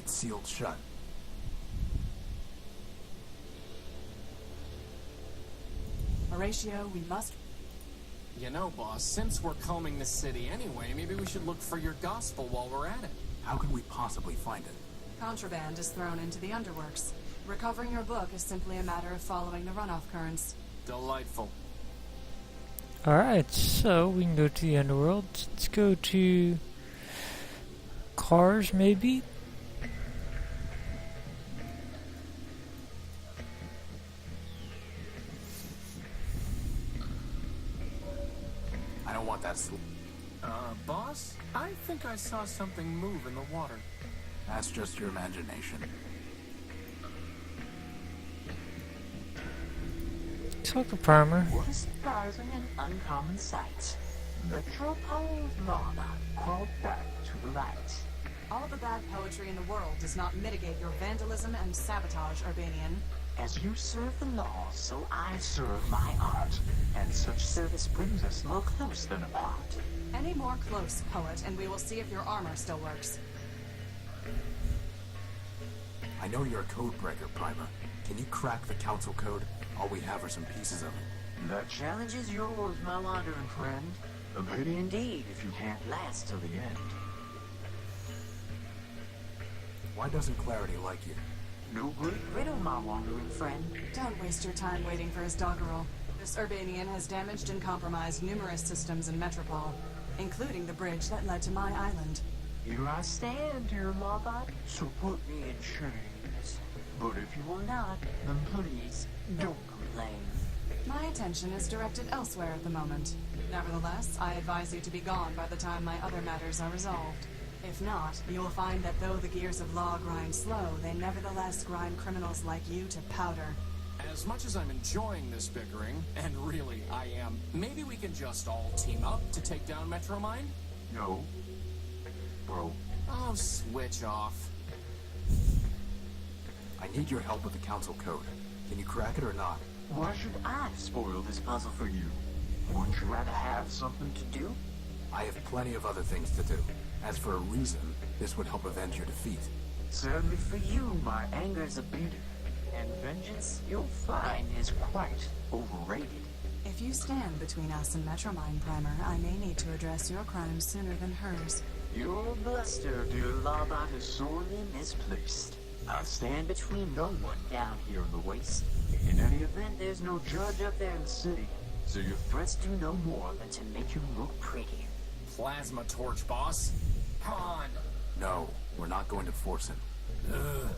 It's sealed shut. Horatio, we must... You know, boss, since we're combing the city anyway, maybe we should look for your gospel while we're at it. How can we possibly find it? Contraband is thrown into the underworks. Recovering your book is simply a matter of following the runoff currents. Delightful. Alright, so we can go to the underworld. Let's go to cars, maybe? I don't want that Boss? I think I saw something move in the water. That's just your imagination. Talk to Primer. What a surprising and uncommon sight. Metropol's lava crawled back to the light. All the bad poetry in the world does not mitigate your vandalism and sabotage, Urbanian. As you serve the law, so I serve my art. And such service brings us more close than apart. Any more close, poet, and we will see if your armor still works. I know you're a code breaker, Primer. Can you crack the council code? All we have are some pieces of it. The challenge is yours, my wandering friend. A pity indeed if you can't last till the end. Why doesn't Clarity like you? No great riddle, my wandering friend. Don't waste your time waiting for his doggerel. This Urbanian has damaged and compromised numerous systems in Metropol, including the bridge that led to my island. Here I stand, dear Lawbot, so put me in chains. But if you will not, then please, don't complain. My attention is directed elsewhere at the moment. Nevertheless, I advise you to be gone by the time my other matters are resolved. If not, you will find that though the gears of law grind slow, they nevertheless grind criminals like you to powder. As much as I'm enjoying this bickering, and really I am, maybe we can just all team up to take down Metromine? No. Bro, Oh, switch off. I need your help with the council code. Can you crack it or not? Why should I spoil this puzzle for you? Wouldn't you rather have something to do? I have plenty of other things to do. As for a reason, this would help avenge your defeat. Sadly for you, my anger is abated. And vengeance, you'll find, is quite overrated. If you stand between us and Metromine, Primer, I may need to address your crimes sooner than hers. Your bluster, dear Lawbot, is sorely misplaced. I stand between no one down here in the waste. In any event, there's no judge up there in the city, so your threats do no more than to make you look pretty. Plasma torch, boss. Come on. No, we're not going to force him. Ugh.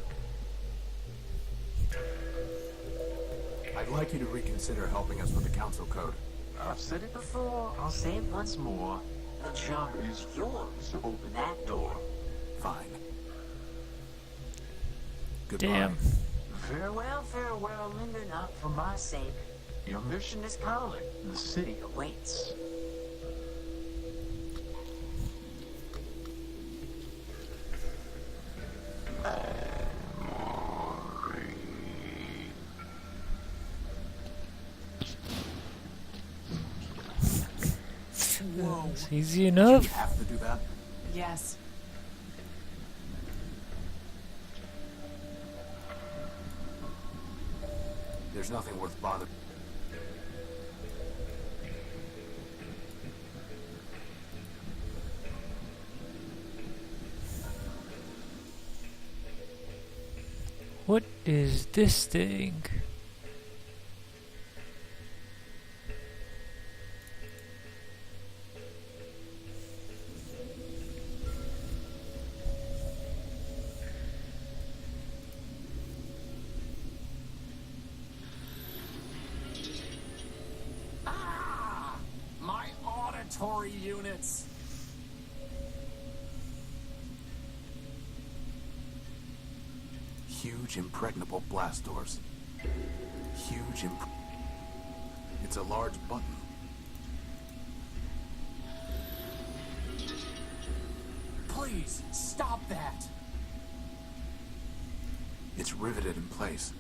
I'd like you to reconsider helping us with the council code. I've said it before, I'll say it once more. The job is yours to open that door. Fine. Goodbye. Damn. Farewell, farewell, linger not for my sake. Your mission is calling, the city awaits. Whoa. It's easy You enough. have to do that? Yes. There's nothing worth bothering. What is this thing? Ah! My auditory units. Huge impregnable blast doors. It's a large button. Please, stop that. It's riveted in place.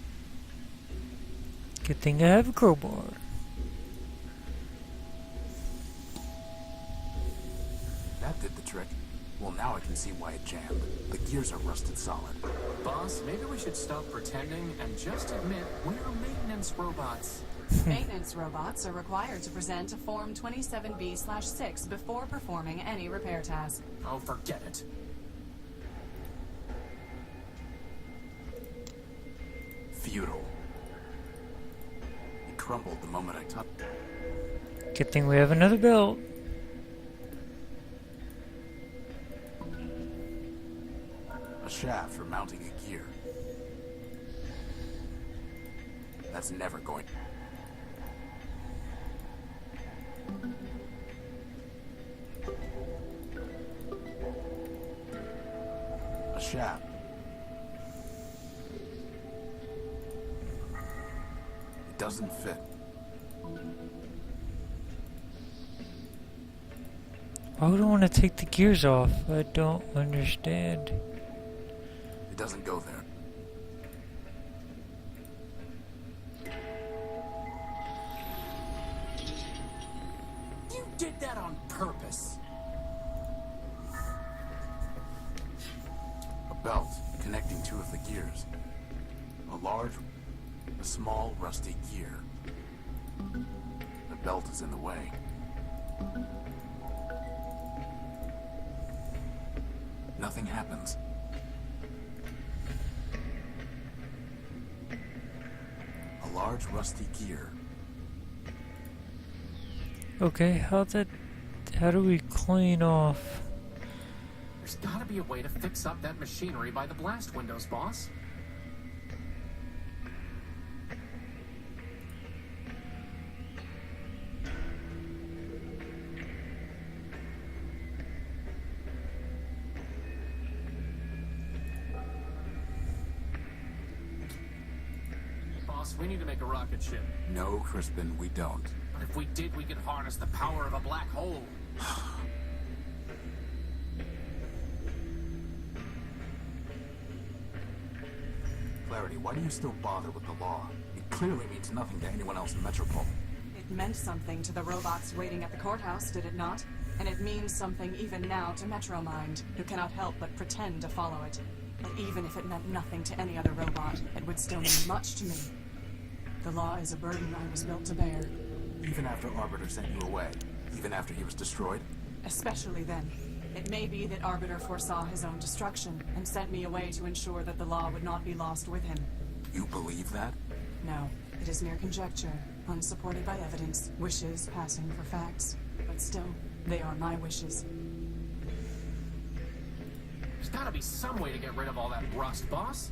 Good thing I have a crowbar. That did the trick. Well, now I can see why it jammed. The gears are rusted solid. Boss, maybe we should stop pretending and just admit we're maintenance robots. Maintenance robots are required to present a Form 27B/6 before performing any repair task. Oh, forget it. Futile. It crumbled the moment I touched it. Good thing we have another belt. A shaft for mounting a gear. That's never going. A shaft. It doesn't fit. Why would I want to take the gears off? I don't understand. It doesn't go there. You did that on purpose. A belt connecting two of the gears. A small, rusty gear. The belt is in the way. Nothing happens. A large, rusty gear. Okay, how do we clean off? There's gotta be a way to fix up that machinery by the blast windows, boss. Boss, we need to make a rocket ship. No, Crispin, we don't. But if we did, we could harness the power of a black hole. Clarity, why do you still bother with the law? It clearly means nothing to anyone else in Metropol. It meant something to the robots waiting at the courthouse, did it not? And it means something even now to Metromind, who cannot help but pretend to follow it. But even if it meant nothing to any other robot, it would still mean much to me. The law is a burden I was built to bear. Even after Arbiter sent you away? Even after he was destroyed? Especially then. It may be that Arbiter foresaw his own destruction, and sent me away to ensure that the law would not be lost with him. You believe that? No, it is mere conjecture, unsupported by evidence, wishes passing for facts. But still, they are my wishes. There's gotta be some way to get rid of all that rust, boss.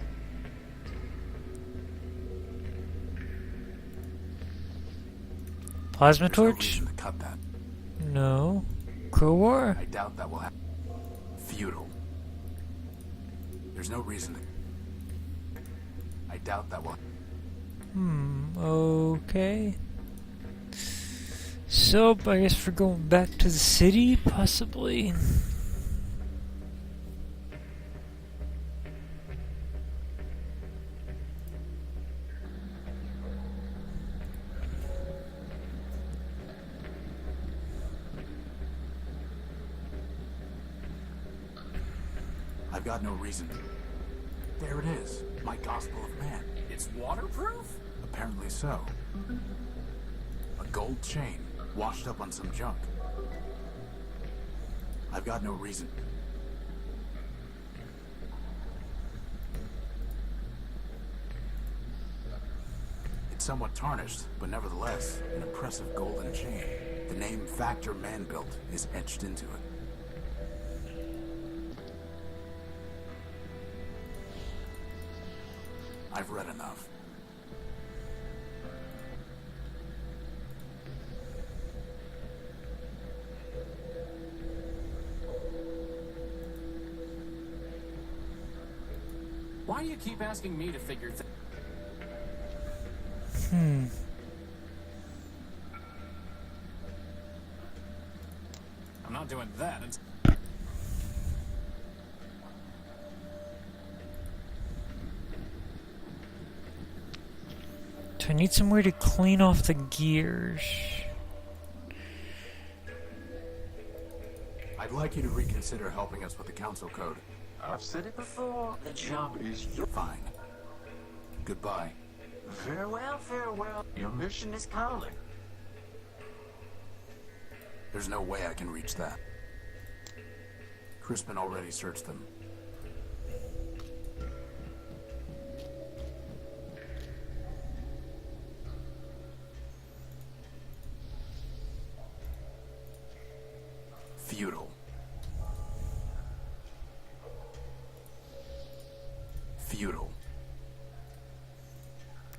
Plasma There's no torch? reason to cut that. No. Crowbar? I doubt that will happen. Futile. There's no reason to... I doubt that will... Okay. So, I guess we're going back to the city, possibly. I've got no reason. There it is. My Gospel of Man. It's waterproof? Apparently so. A gold chain, washed up on some junk. I've got no reason. It's somewhat tarnished, but nevertheless, an impressive golden chain. The name Factor Man-Built is etched into it. I've read enough. Why do you keep asking me to figure things? I'm not doing that. I need somewhere to clean off the gears. I'd like you to reconsider helping us with the council code. I've said it before, the job is yours. Fine. Goodbye. Farewell, farewell. Your mission is calling. There's no way I can reach that. Crispin already searched them. Futile. Futile.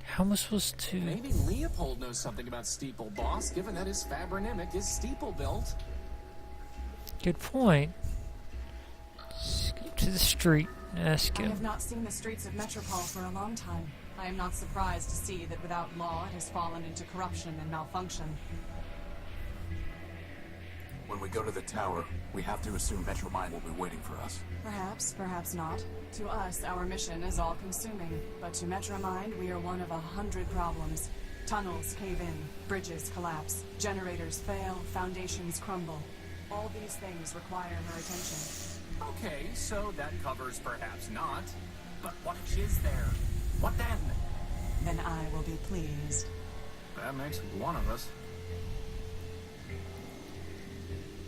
How am I supposed to... Maybe Leopold knows something about Steeple, boss, given that his Fabronymic is Steeple built. Good point. Let's go to the street and ask I him. have not seen the streets of Metropol for a long time. I am not surprised to see that without law it has fallen into corruption and malfunction. When we go to the tower, we have to assume Metromind will be waiting for us. Perhaps, perhaps not. To us, our mission is all-consuming. But to Metromind, we are one of 100 problems. Tunnels cave in, bridges collapse, generators fail, foundations crumble. All these things require her attention. Okay, so that covers perhaps not. But what if she's there? What then? Then I will be pleased. That makes one of us.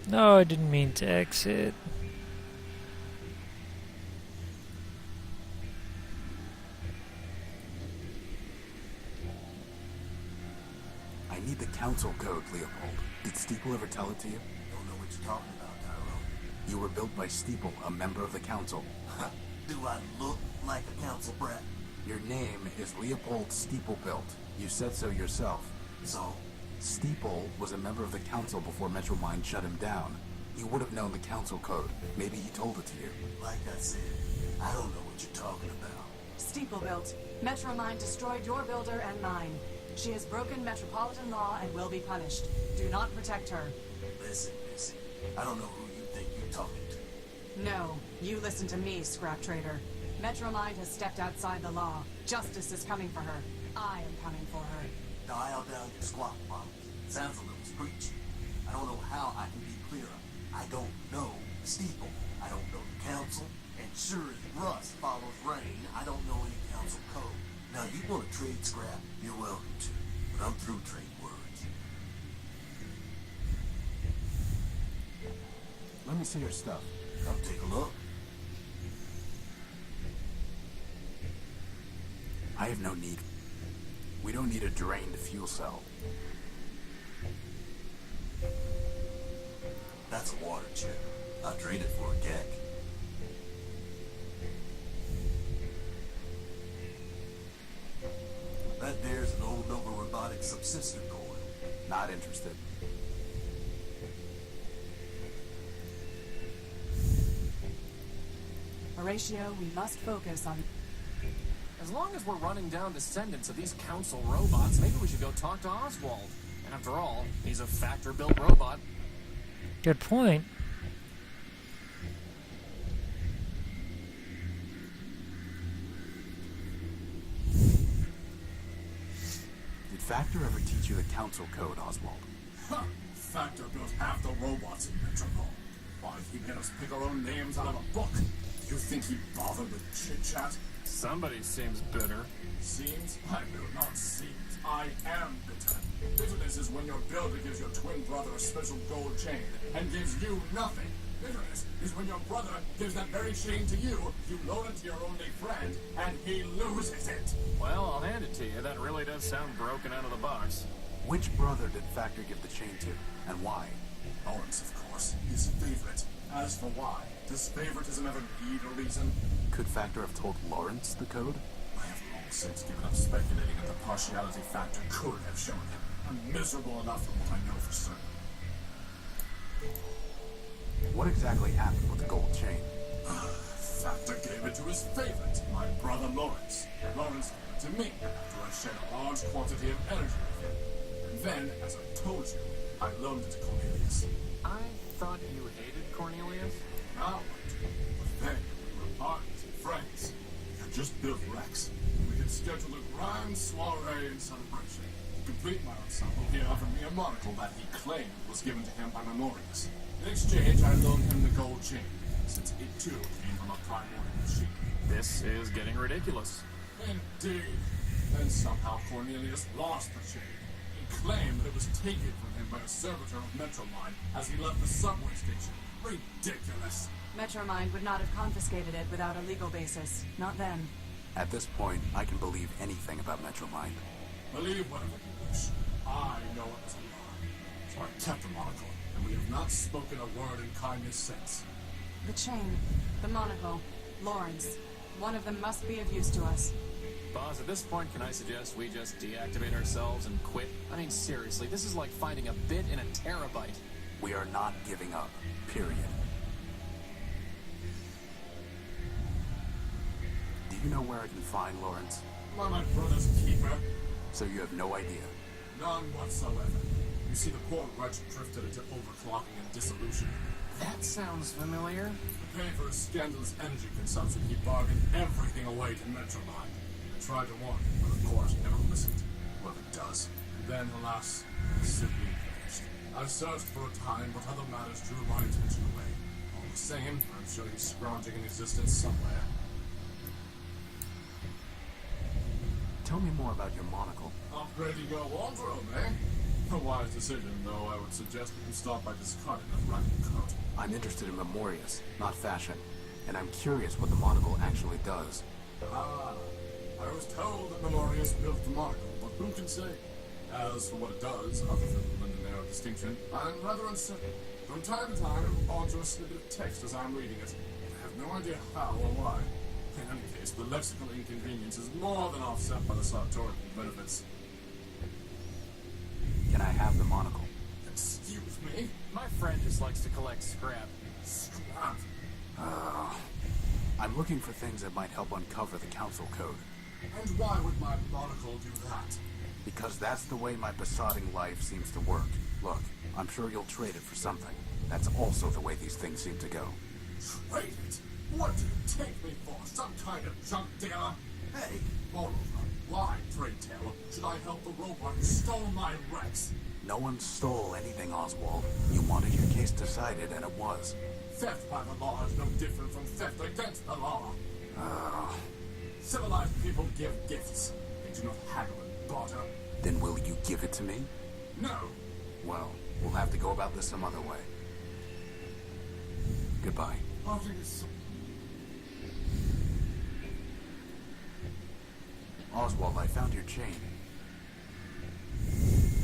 No, I didn't mean to exit. I need the council code, Leopold. Did Steeple ever tell it to you? Don't know what you're talking about, Tyrone. You were built by Steeple, a member of the council. Do I look like a council brat? Your name is Leopold Steeplebuilt. You said so yourself. So, Steeple was a member of the council before Metromind shut him down. You would have known the council code. Maybe he told it to you. like I said, I don't know what you're talking about. Steeplebuilt. Metromind destroyed your builder and mine. She has broken metropolitan law and will be punished. Do not protect her. Listen, Missy, I don't know who you think you're talking to. No, you listen to me, scrap trader. Metromind has stepped outside the law. Justice is coming for her. I am coming for her. Dial down your squawk bombs. Sounds a little preachy. I don't know how I can be clearer. I don't know Steeple. I don't know the council. And sure as rust follows rain, I don't know any council code. Now, you want to trade scrap, you're welcome to. But I'm through trading words. Let me see your stuff. Come take a look. I have no need. We don't need a drained fuel cell. That's a water chip. I'll trade it for a gek. That there's an old Nova Robotics subsystem coil. Not interested. Horatio, we must focus on... As long as we're running down descendants of these council robots, maybe we should go talk to Oswald. After all, he's a factor-built robot. Good point. Did Factor ever teach you the council code, Oswald? Ha! Factor built half the robots in Metropol. Why, he made us pick our own names out of a book. You think he bothered with chit-chat? Somebody seems bitter. Seems? I will not seems. I am bitter. Bitterness is when your builder gives your twin brother a special gold chain and gives you nothing. Bitterness is when your brother gives that very chain to you, you loan it to your only friend, and he loses it. Well, I'll hand it to you. That really does sound broken out of the box. Which brother did Factor give the chain to, and why? Lawrence, of course, his favorite. As for why, does favoritism ever need a reason? Could Factor have told Lawrence the code? I have long since given up speculating at the partiality Factor could have shown him. I'm miserable enough from what I know for certain. What exactly happened with the gold chain? Factor gave it to his favorite, my brother Lawrence. Lawrence gave it to me after I shared a large quantity of energy with him. And then, as I told you, I loaned it to Cornelius. I thought you hated Cornelius? Now what? But then, we were partners and friends. We had just built Rex. We had scheduled a grand soiree and celebration. To complete my ensemble, he offered me a monocle that he claimed was given to him by Memorius. In exchange, I loaned him the gold chain, since it too came from a Primordia machine. This is getting ridiculous. Indeed. Then somehow Cornelius lost the chain. He claimed that it was taken from him by a servitor of Metropol as he left the subway station. Ridiculous. Metromind would not have confiscated it without a legal basis. Not then. At this point, I can believe anything about Metromind. Believe whatever you wish. I know it was a lie. So I kept the monocle, and we have not spoken a word in kindness since. The chain, the monocle, Lawrence. One of them must be of use to us. Boss, at this point, can I suggest we just deactivate ourselves and quit? I mean, seriously, this is like finding a bit in a terabyte. We are not giving up. Period. Do you know where I can find Lawrence? You are my brother's keeper. So you have no idea? None whatsoever. You see, the poor wretch drifted into overclocking and dissolution. That sounds familiar. To pay for his scandalous energy consumption, he bargained everything away to Metropol. I tried to warn him, but of course never listened. Whoever does. And then, alas, he simply vanished. I searched for a time, but other matters drew my attention away. All the same, I'm sure he's scrounging in existence somewhere. Tell me more about your monocle. Upgrading your wardrobe, eh? A wise decision, though I would suggest that you start by discarding that riding coat. I'm interested in memorias, not fashion. And I'm curious what the monocle actually does. I was told that Memorius built the monocle, but who can say? As for what it does, other than lend an air of distinction, I'm rather uncertain. From time to time, it will alter a snippet of text as I'm reading it. I have no idea how or why. In any case, the lexical inconvenience is more than offset by the sartorial benefits. Can I have the monocle? Excuse me? My friend just likes to collect scrap. Scrap. I'm looking for things that might help uncover the council code. And why would my monocle do that? Because that's the way my besotting life seems to work. Look, I'm sure you'll trade it for something. That's also the way these things seem to go. Trade it? What do you take me for? Some kind of junk dealer? Hey, moreover, why, pray tell, should I help the robot who stole my Rex? No one stole anything, Oswald. You wanted your case decided, and it was. Theft by the law is no different from theft against the law. Civilized people give gifts. They do not haggle and barter. Then will you give it to me? No. Well, we'll have to go about this some other way. Goodbye. Parting is so... Oswald, I found your chain.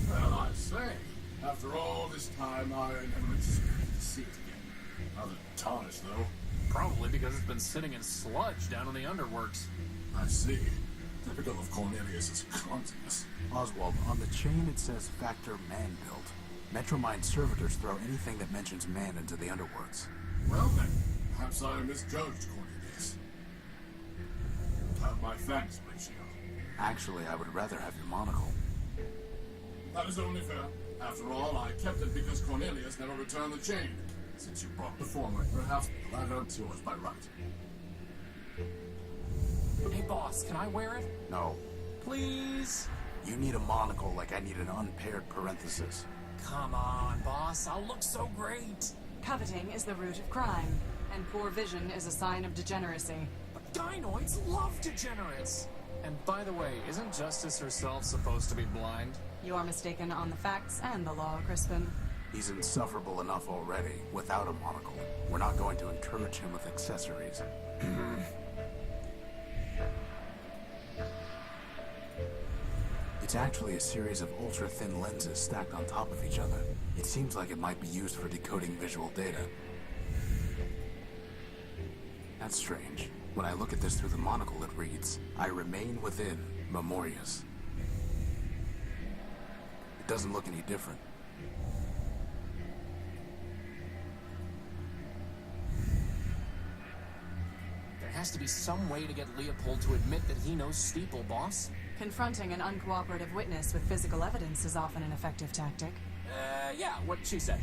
Well, I say, after all this time, I never expected to see it again. Rather tarnished, though. Probably because it's been sitting in sludge down in the underworks. I see. Typical of Cornelius's clumsiness. Oswald, on the chain it says Factor Man-Built. Metromind servitors throw anything that mentions man into the underworks. Well then, perhaps I misjudged Cornelius. Have my thanks, Horatio. Actually, I would rather have your monocle. That is only fair. After all, I kept it because Cornelius never returned the chain. Since you brought the former, perhaps the latter is yours by right. Hey, boss, can I wear it? No. Please? You need a monocle like I need an unpaired parenthesis. Come on, boss. I'll look so great. Coveting is the root of crime, and poor vision is a sign of degeneracy. But gynoids love degenerates. And by the way, isn't Justice herself supposed to be blind? You are mistaken on the facts and the law, Crispin. He's insufferable enough already, without a monocle. We're not going to encourage him with accessories. It's actually a series of ultra-thin lenses stacked on top of each other. It seems like it might be used for decoding visual data. That's strange. When I look at this through the monocle, it reads, I remain within, Memorius. It doesn't look any different. There has to be some way to get Leopold to admit that he knows Steeple, boss. Confronting an uncooperative witness with physical evidence is often an effective tactic. Yeah, what she said.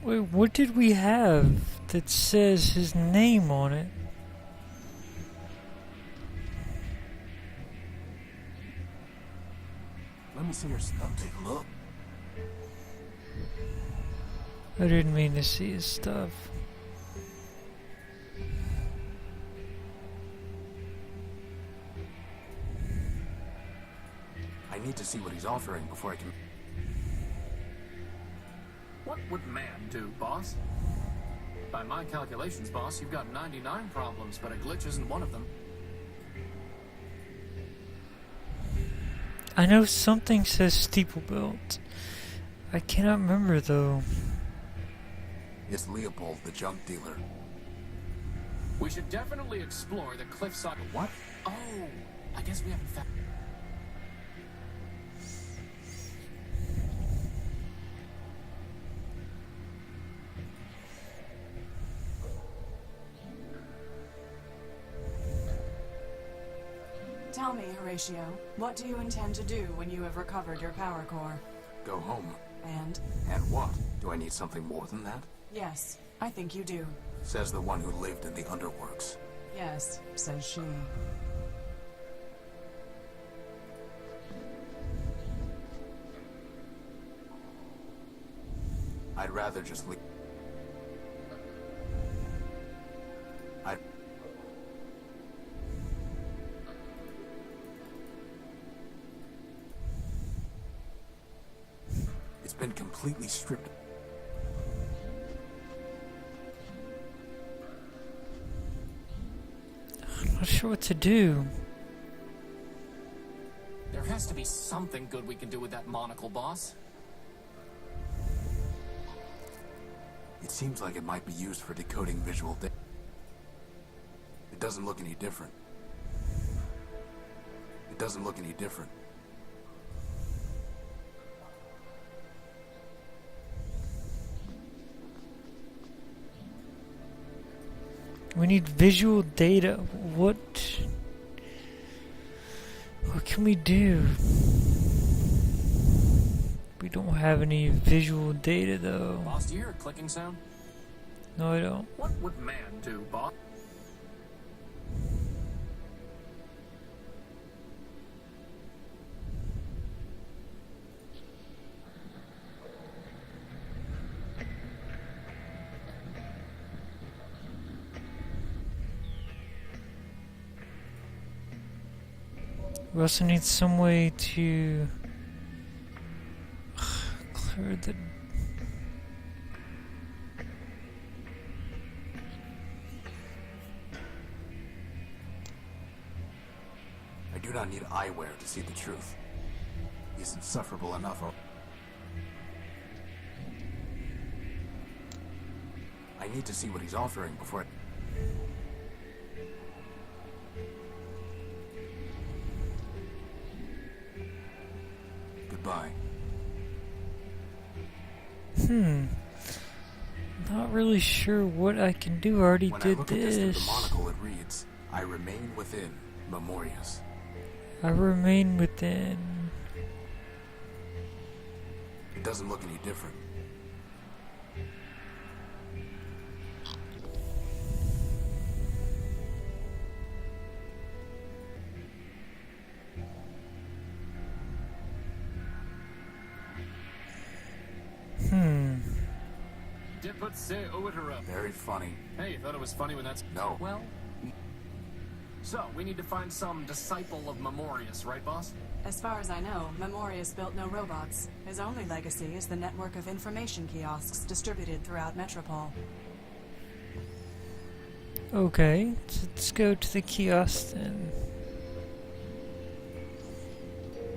Wait, what did we have that says his name on it? me see your stuff. Take a look. I didn't mean to see his stuff. I need to see what he's offering before I can... What would man do, boss? By my calculations, boss, you've got 99 problems, but a glitch isn't one of them. I know something says steeple built. I cannot remember though. It's Leopold, the junk dealer. We should definitely explore the cliffside. What? Oh, I guess we haven't found... Tell me, Horatio, what do you intend to do when you have recovered your power core? Go home. And? And what? Do I need something more than that? Yes, I think you do. Says the one who lived in the underworks. Yes, says she. I'd rather just leave. It's been completely stripped. I'm not sure what to do. There has to be something good we can do with that monocle, boss. It seems like it might be used for decoding visual data. It doesn't look any different. It doesn't look any different. We need visual data. What can we do? We don't have any visual data though. Boss, do you hear a clicking sound? No, I don't. What would man do, boss? We also need some way to clear the... I do not need eyewear to see the truth. It's insufferable enough. I need to see what he's offering before I... Goodbye. Not really sure what I can do. I already When I did look at this through the this. monocle, it reads, I remain within, Memorius. I remain within. It doesn't look any different. Very funny. Hey, you thought it was funny when that's... No. Well... So, we need to find some disciple of Memorius, right, boss? As far as I know, Memorius built no robots. His only legacy is the network of information kiosks distributed throughout Metropol. Okay, let's go to the kiosk then.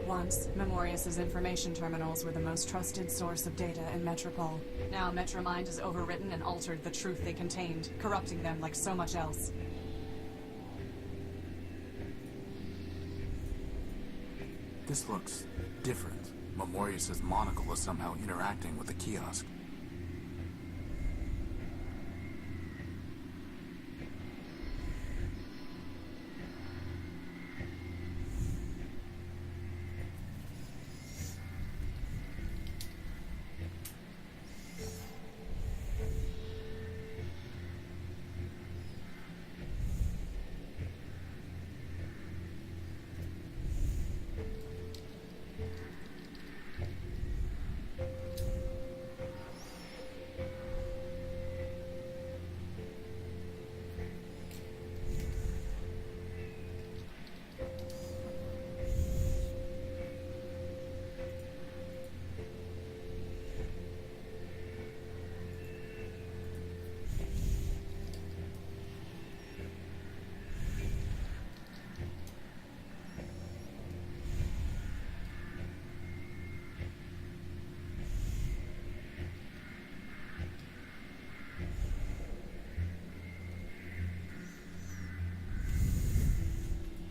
Once, Memorius's information terminals were the most trusted source of data in Metropol. Now Metromind has overwritten and altered the truth they contained, corrupting them like so much else. This looks different. Memorius's monocle is somehow interacting with the kiosk.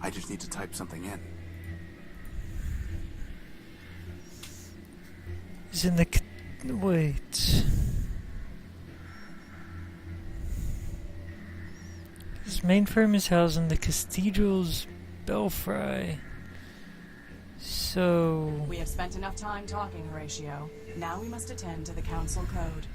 I just need to type something in. It's in the... Wait... This mainframe is housed in the cathedral's belfry. So... We have spent enough time talking, Horatio. Now we must attend to the Council Code.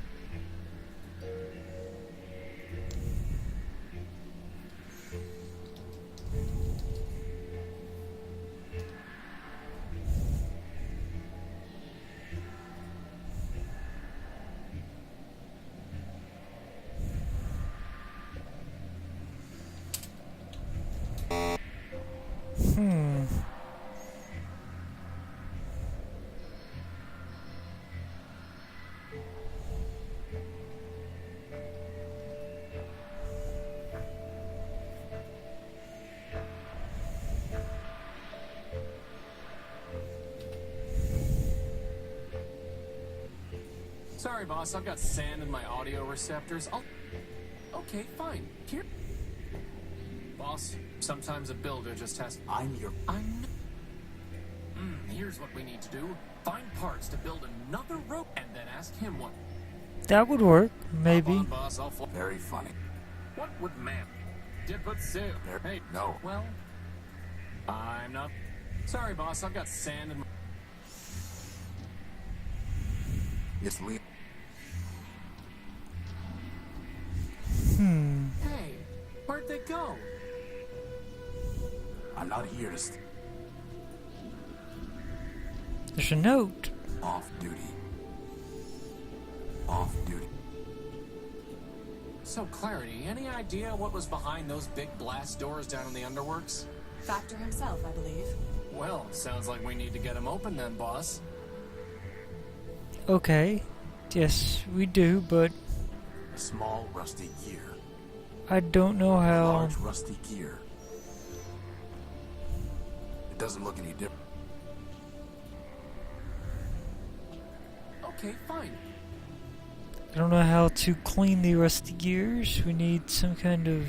Sorry, boss, I've got sand in my audio receptors. Okay, fine. Here. Boss, sometimes a builder just has... Here's what we need to do. Find parts to build another rope and then ask him what... That would work, maybe. Come on, boss, I'll... Very funny. What would man... Did but say... Hey, no. Well... I'm not... Sorry, boss, I've got sand in my... It's Lee. Hey, where'd they go? I'm not here to There's a note. Off duty. Off duty. So, Clarity, any idea what was behind those big blast doors down in the underworks? Factor himself, I believe. Well, sounds like we need to get them open then, boss. Okay. Yes, we do, but A small rusty gear. I don't know A how... large rusty gear. It doesn't look any different. Okay, fine. I don't know how to clean the rusty gears. We need some kind of...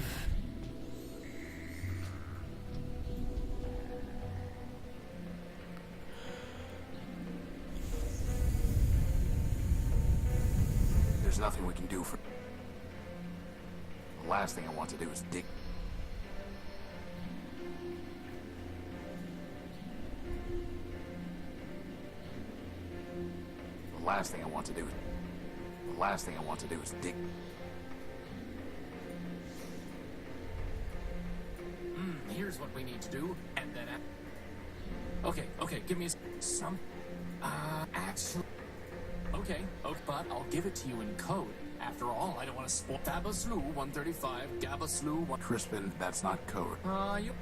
There's nothing we can do for... The last thing I want to do is dig... The last thing I want to do is dig... Here's what we need to do, and then... Okay, give me some... actually... Okay, but I'll give it to you in code. After all, I don't want to spoil... Tabaslu 135, Gabaslu 1... Crispin, that's not code. You...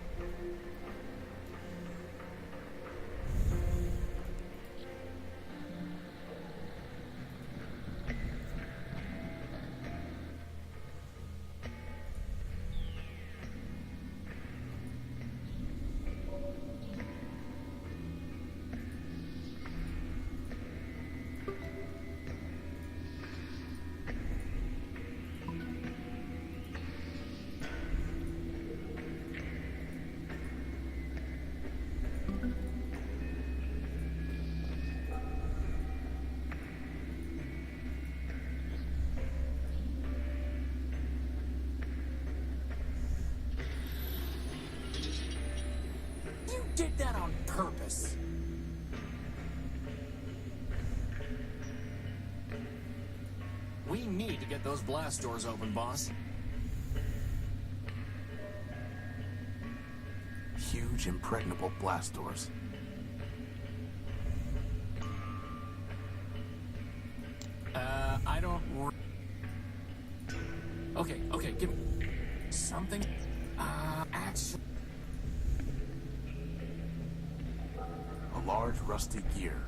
You did that on purpose. We need to get those blast doors open, boss. Huge, impregnable blast doors. I don't... Okay, give me... Something... actually... A large rusty gear.